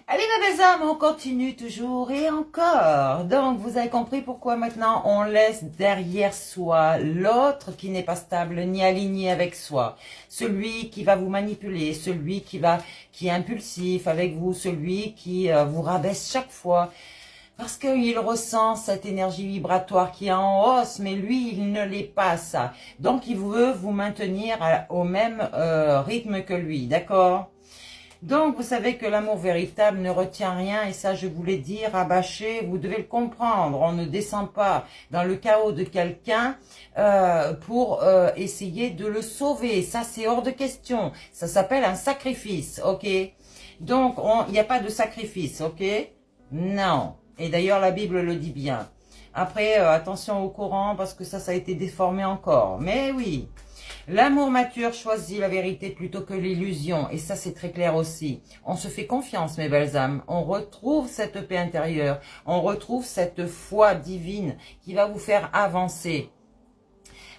Allez ma belle âme, on continue toujours et encore. Donc vous avez compris pourquoi maintenant on laisse derrière soi l'autre qui n'est pas stable ni aligné avec soi. Celui qui va vous manipuler, celui qui est impulsif avec vous, celui qui vous rabaisse chaque fois. Parce qu'il ressent cette énergie vibratoire qui est en hausse, mais lui, il ne l'est pas ça. Donc il veut vous maintenir au même rythme que lui, d'accord ? Donc, vous savez que l'amour véritable ne retient rien, et ça, je voulais dire, rabâcher, vous devez le comprendre. On ne descend pas dans le chaos de quelqu'un pour essayer de le sauver. Ça, c'est hors de question. Ça s'appelle un sacrifice, ok? Donc, il n'y a pas de sacrifice, ok? Non. Et d'ailleurs, la Bible le dit bien. Après, attention au Coran, parce que ça a été déformé encore. Mais oui. L'amour mature choisit la vérité plutôt que l'illusion. Et ça, c'est très clair aussi. On se fait confiance, mes belles âmes. On retrouve cette paix intérieure. On retrouve cette foi divine qui va vous faire avancer.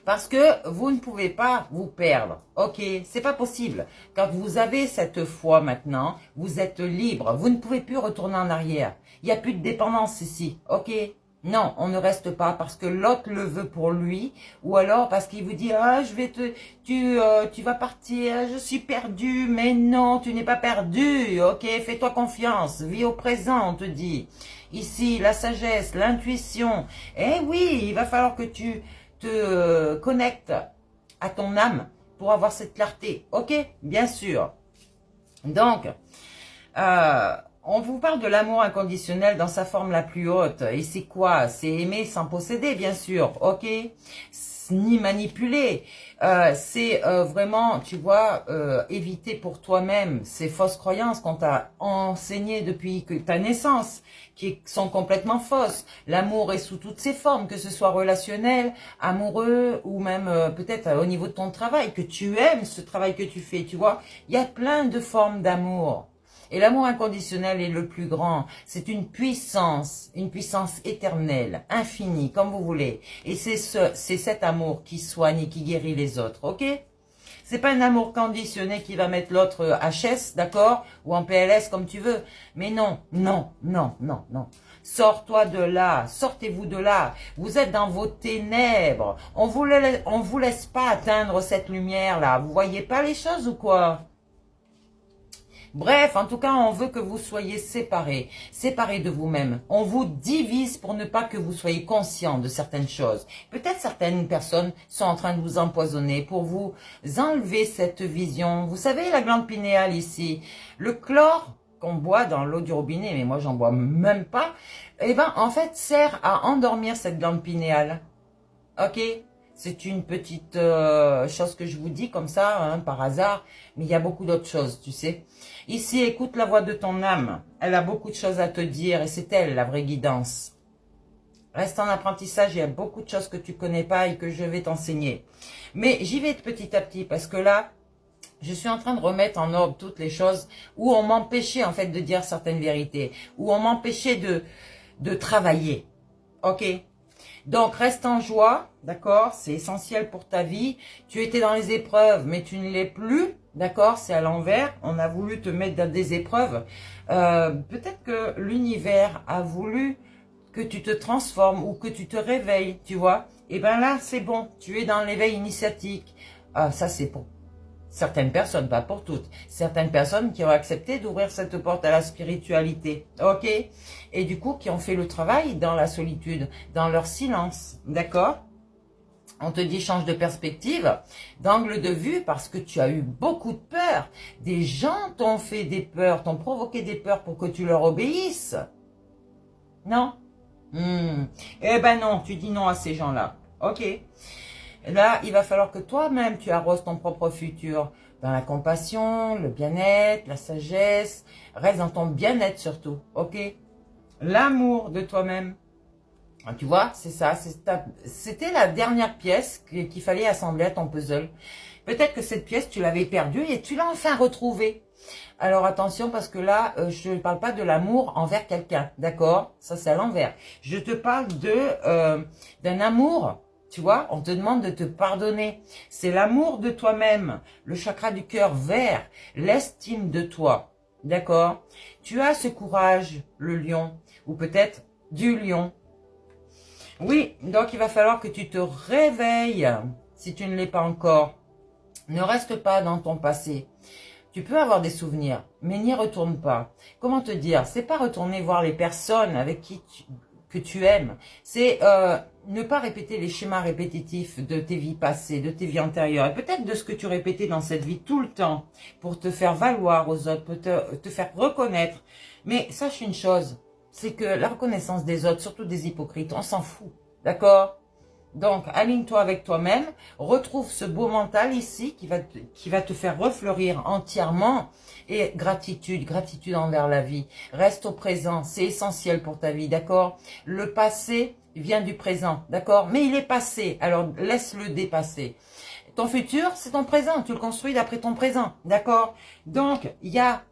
Parce que vous ne pouvez pas vous perdre. Ok, c'est pas possible. Quand vous avez cette foi maintenant, vous êtes libre. Vous ne pouvez plus retourner en arrière. Il n'y a plus de dépendance ici. Ok? Non, on ne reste pas parce que l'autre le veut pour lui, ou alors parce qu'il vous dit ah tu vas partir, je suis perdu, mais non, tu n'es pas perdu, ok, fais-toi confiance, vis au présent, on te dit. Ici, la sagesse, l'intuition, eh oui, il va falloir que tu te connectes à ton âme pour avoir cette clarté, ok, bien sûr. Donc, on vous parle de l'amour inconditionnel dans sa forme la plus haute. Et c'est quoi? C'est aimer sans posséder, bien sûr, ok? Ni manipuler. C'est vraiment, tu vois, éviter pour toi-même ces fausses croyances qu'on t'a enseignées depuis ta naissance, qui sont complètement fausses. L'amour est sous toutes ses formes, que ce soit relationnel, amoureux, ou même peut-être au niveau de ton travail, que tu aimes ce travail que tu fais, tu vois. Il y a plein de formes d'amour. Et l'amour inconditionnel est le plus grand. C'est une puissance éternelle, infinie, comme vous voulez. Et c'est cet amour qui soigne et qui guérit les autres, ok? C'est pas un amour conditionné qui va mettre l'autre HS, d'accord? Ou en PLS, comme tu veux. Mais non, non, non, non, non. Sors-toi de là, sortez-vous de là. Vous êtes dans vos ténèbres. On vous laisse pas atteindre cette lumière-là. Vous voyez pas les choses ou quoi? Bref, en tout cas, on veut que vous soyez séparés de vous-même. On vous divise pour ne pas que vous soyez conscient de certaines choses. Peut-être certaines personnes sont en train de vous empoisonner pour vous enlever cette vision. Vous savez, la glande pinéale ici, le chlore qu'on boit dans l'eau du robinet, mais moi j'en bois même pas, eh ben en fait sert à endormir cette glande pinéale. Ok? C'est une petite chose que je vous dis comme ça, hein, par hasard, mais il y a beaucoup d'autres choses, tu sais. Ici, écoute la voix de ton âme. Elle a beaucoup de choses à te dire et c'est elle la vraie guidance. Reste en apprentissage, il y a beaucoup de choses que tu connais pas et que je vais t'enseigner. Mais j'y vais petit à petit parce que là, je suis en train de remettre en ordre toutes les choses où on m'empêchait en fait de dire certaines vérités, où on m'empêchait de travailler. Ok? Donc, reste en joie, d'accord? C'est essentiel pour ta vie. Tu étais dans les épreuves, mais tu ne l'es plus, d'accord? C'est à l'envers. On a voulu te mettre dans des épreuves. Peut-être que l'univers a voulu que tu te transformes ou que tu te réveilles, tu vois? Et bien là, c'est bon. Tu es dans l'éveil initiatique. Ça, c'est pour certaines personnes, pas pour toutes. Certaines personnes qui ont accepté d'ouvrir cette porte à la spiritualité. Ok? Et du coup, qui ont fait le travail dans la solitude, dans leur silence. D'accord? On te dit change de perspective, d'angle de vue, parce que tu as eu beaucoup de peur. Des gens t'ont fait des peurs, t'ont provoqué des peurs pour que tu leur obéisses. Non? Eh ben non, tu dis non à ces gens-là. Ok? Là, il va falloir que toi-même, tu arroses ton propre futur dans la compassion, le bien-être, la sagesse. Reste dans ton bien-être surtout, ok? L'amour de toi-même. Tu vois, c'est ça. C'était la dernière pièce qu'il fallait assembler à ton puzzle. Peut-être que cette pièce, tu l'avais perdue et tu l'as enfin retrouvée. Alors attention parce que là, je ne parle pas de l'amour envers quelqu'un, d'accord? Ça, c'est à l'envers. Je te parle d'un amour. Tu vois, on te demande de te pardonner. C'est l'amour de toi-même, le chakra du cœur vert, l'estime de toi. D'accord? Tu as ce courage, le lion, ou peut-être du lion. Oui, donc il va falloir que tu te réveilles, si tu ne l'es pas encore. Ne reste pas dans ton passé. Tu peux avoir des souvenirs, mais n'y retourne pas. Comment te dire? C'est pas retourner voir les personnes avec qui que tu aimes. C'est ne pas répéter les schémas répétitifs de tes vies passées, de tes vies antérieures, et peut-être de ce que tu répétais dans cette vie tout le temps, pour te faire valoir aux autres, pour te faire reconnaître. Mais sache une chose, c'est que la reconnaissance des autres, surtout des hypocrites, on s'en fout. D'accord? Donc, aligne-toi avec toi-même, retrouve ce beau mental ici qui va te faire refleurir entièrement. Et gratitude, gratitude envers la vie. Reste au présent, c'est essentiel pour ta vie, d'accord? Le passé vient du présent, d'accord? Mais il est passé, alors laisse-le dépasser. Ton futur, c'est ton présent, tu le construis d'après ton présent, d'accord? Donc, il y a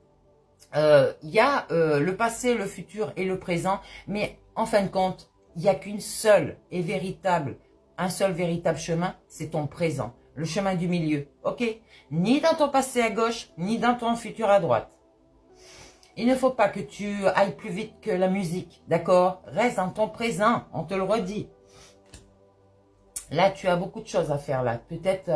le passé, le futur et le présent, mais en fin de compte, il n'y a qu'une seule et véritable, un seul véritable chemin, c'est ton présent, le chemin du milieu, ok? Ni dans ton passé à gauche, ni dans ton futur à droite. Il ne faut pas que tu ailles plus vite que la musique, d'accord? Reste dans ton présent, on te le redit. Là, tu as beaucoup de choses à faire là. Peut-être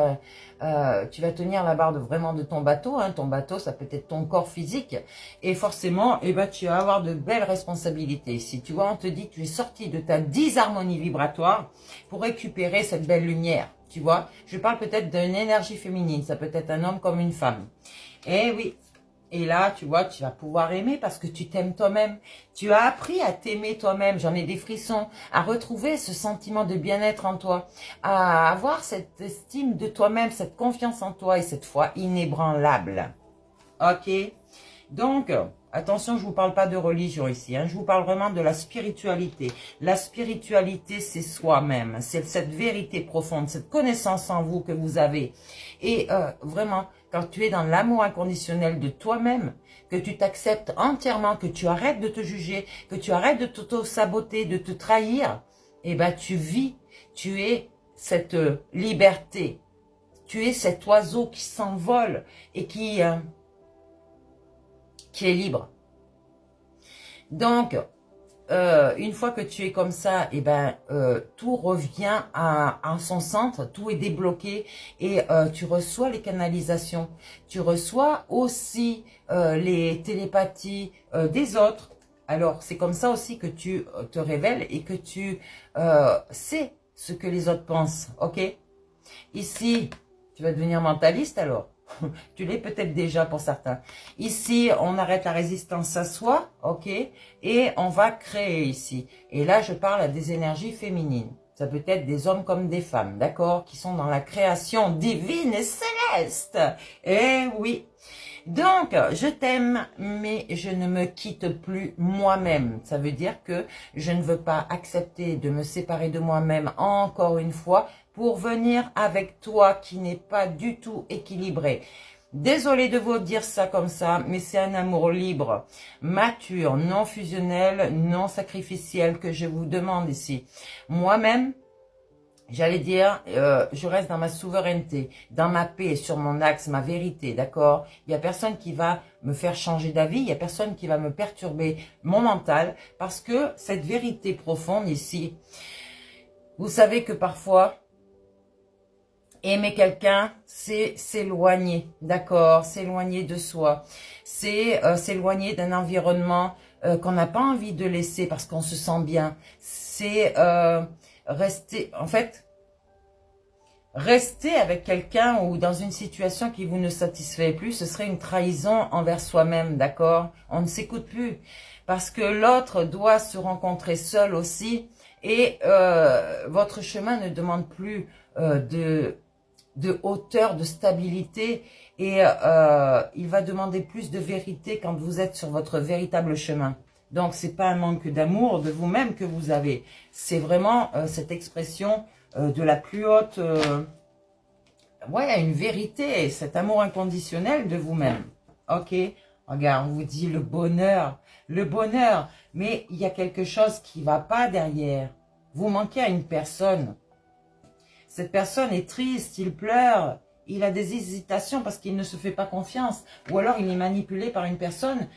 tu vas tenir la barre vraiment de ton bateau. Hein. Ton bateau, ça peut être ton corps physique. Et forcément, tu vas avoir de belles responsabilités ici. Tu vois, on te dit que tu es sorti de ta disharmonie vibratoire pour récupérer cette belle lumière. Tu vois, je parle peut-être d'une énergie féminine. Ça peut être un homme comme une femme. Eh oui. Et là, tu vois, tu vas pouvoir aimer parce que tu t'aimes toi-même. Tu as appris à t'aimer toi-même, j'en ai des frissons, à retrouver ce sentiment de bien-être en toi, à avoir cette estime de toi-même, cette confiance en toi et cette foi inébranlable. Ok? Donc, attention, je ne vous parle pas de religion ici, hein, je vous parle vraiment de la spiritualité. La spiritualité, c'est soi-même, c'est cette vérité profonde, cette connaissance en vous que vous avez. Et vraiment, quand tu es dans l'amour inconditionnel de toi-même, que tu t'acceptes entièrement, que tu arrêtes de te juger, que tu arrêtes de t'auto-saboter, de te trahir, eh ben tu vis, tu es cette liberté, tu es cet oiseau qui s'envole et qui est libre. Donc, une fois que tu es comme ça, eh ben, tout revient à son centre, tout est débloqué et tu reçois les canalisations. Tu reçois aussi les télépathies des autres. Alors, c'est comme ça aussi que tu te révèles et que tu sais ce que les autres pensent, ok? Ici, tu vas devenir mentaliste alors. Tu l'es peut-être déjà pour certains. Ici, on arrête la résistance à soi, ok? Et on va créer ici. Et là, je parle à des énergies féminines. Ça peut être des hommes comme des femmes, d'accord? Qui sont dans la création divine et céleste. Eh oui. Donc, je t'aime, mais je ne me quitte plus moi-même. Ça veut dire que je ne veux pas accepter de me séparer de moi-même encore une fois pour venir avec toi qui n'est pas du tout équilibré. Désolée de vous dire ça comme ça, mais c'est un amour libre, mature, non fusionnel, non sacrificiel que je vous demande ici. Moi-même, j'allais dire, je reste dans ma souveraineté, dans ma paix, sur mon axe, ma vérité, d'accord? Il n'y a personne qui va me faire changer d'avis, il n'y a personne qui va me perturber mon mental, parce que cette vérité profonde ici, vous savez que parfois, aimer quelqu'un, c'est s'éloigner, d'accord? S'éloigner de soi, c'est s'éloigner d'un environnement qu'on n'a pas envie de laisser parce qu'on se sent bien. C'est rester, en fait, rester avec quelqu'un ou dans une situation qui vous ne satisfait plus, ce serait une trahison envers soi-même, d'accord? On ne s'écoute plus parce que l'autre doit se rencontrer seul aussi et votre chemin ne demande plus de hauteur, de stabilité et il va demander plus de vérité quand vous êtes sur votre véritable chemin. Donc, c'est pas un manque d'amour de vous-même que vous avez. C'est vraiment cette expression de la plus haute, une vérité, cet amour inconditionnel de vous-même. Ok? Regarde, on vous dit le bonheur, mais il y a quelque chose qui va pas derrière. Vous manquez à une personne. Cette personne est triste, il pleure, il a des hésitations parce qu'il ne se fait pas confiance. Ou alors il est manipulé par une personne